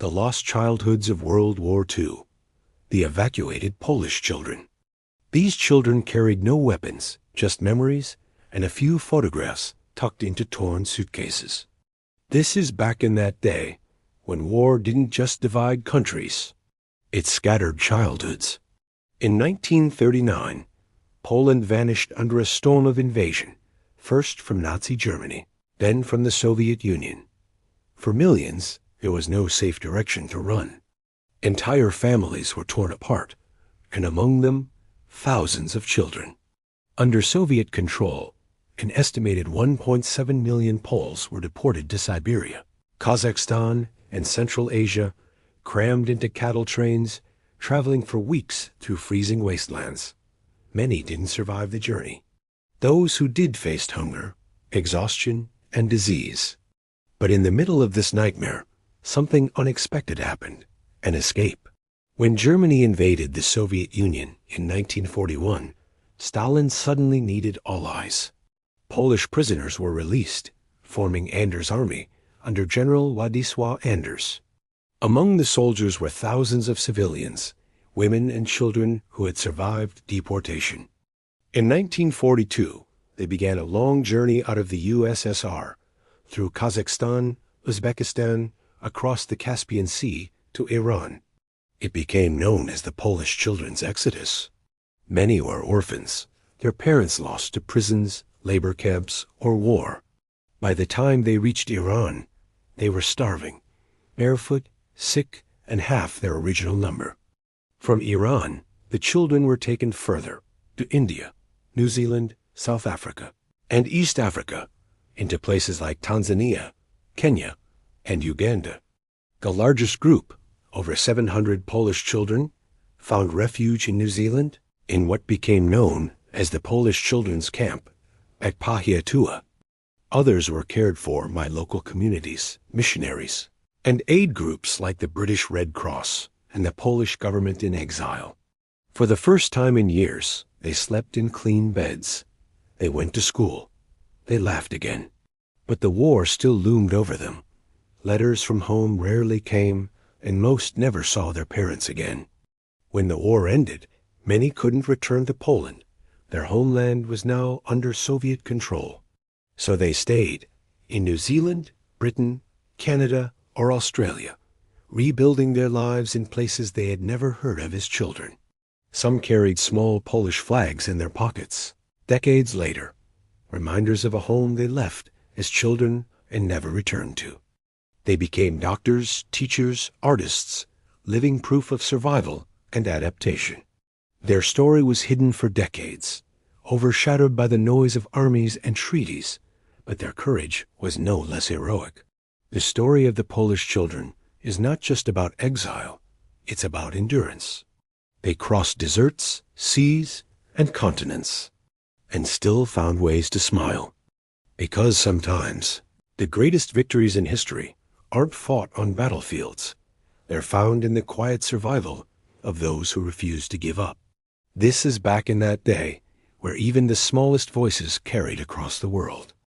The lost childhoods of World War II. The evacuated Polish children. These children carried no weapons, just memories and a few photographs tucked into torn suitcases. This is back in that day when war didn't just divide countries, it scattered childhoods. In 1939, Poland vanished under a storm of invasion, first from Nazi Germany, then from the Soviet Union. For millions, there was no safe direction to run. Entire families were torn apart, and among them, thousands of children. Under Soviet control, an estimated 1.7 million Poles were deported to Siberia, Kazakhstan, and Central Asia, crammed into cattle trains, traveling for weeks through freezing wastelands. Many didn't survive the journey. Those who did faced hunger, exhaustion, and disease. But in the middle of this nightmare, something unexpected happened, an escape. When Germany invaded the Soviet Union in 1941, Stalin suddenly needed allies. Polish prisoners were released, forming Anders' army under General Władysław Anders. Among the soldiers were thousands of civilians, women and children who had survived deportation. In 1942, they began a long journey out of the USSR, through Kazakhstan, Uzbekistan, across the Caspian Sea to Iran. It became known as the Polish Children's Exodus. Many were orphans, their parents lost to prisons, labor camps, or war. By the time they reached Iran, they were starving, barefoot, sick, and half their original number. From Iran, the children were taken further, to India, New Zealand, South Africa, and East Africa, into places like Tanzania, Kenya, and Uganda. The largest group, over 700 Polish children, found refuge in New Zealand in what became known as the Polish Children's Camp at Pahiatua. Others were cared for by local communities, missionaries, and aid groups like the British Red Cross and the Polish government in exile. For the first time in years, they slept in clean beds. They went to school. They laughed again. But the war still loomed over them. Letters from home rarely came, and most never saw their parents again. When the war ended, many couldn't return to Poland. Their homeland was now under Soviet control. So they stayed in New Zealand, Britain, Canada, or Australia, rebuilding their lives in places they had never heard of as children. Some carried small Polish flags in their pockets. Decades later, reminders of a home they left as children and never returned to. They became doctors, teachers, artists, living proof of survival and adaptation. Their story was hidden for decades, overshadowed by the noise of armies and treaties, but their courage was no less heroic. The story of the Polish children is not just about exile, it's about endurance. They crossed deserts, seas, and continents, and still found ways to smile. Because sometimes the greatest victories in history aren't fought on battlefields. They're found in the quiet survival of those who refuse to give up. This is back in that day where even the smallest voices carried across the world.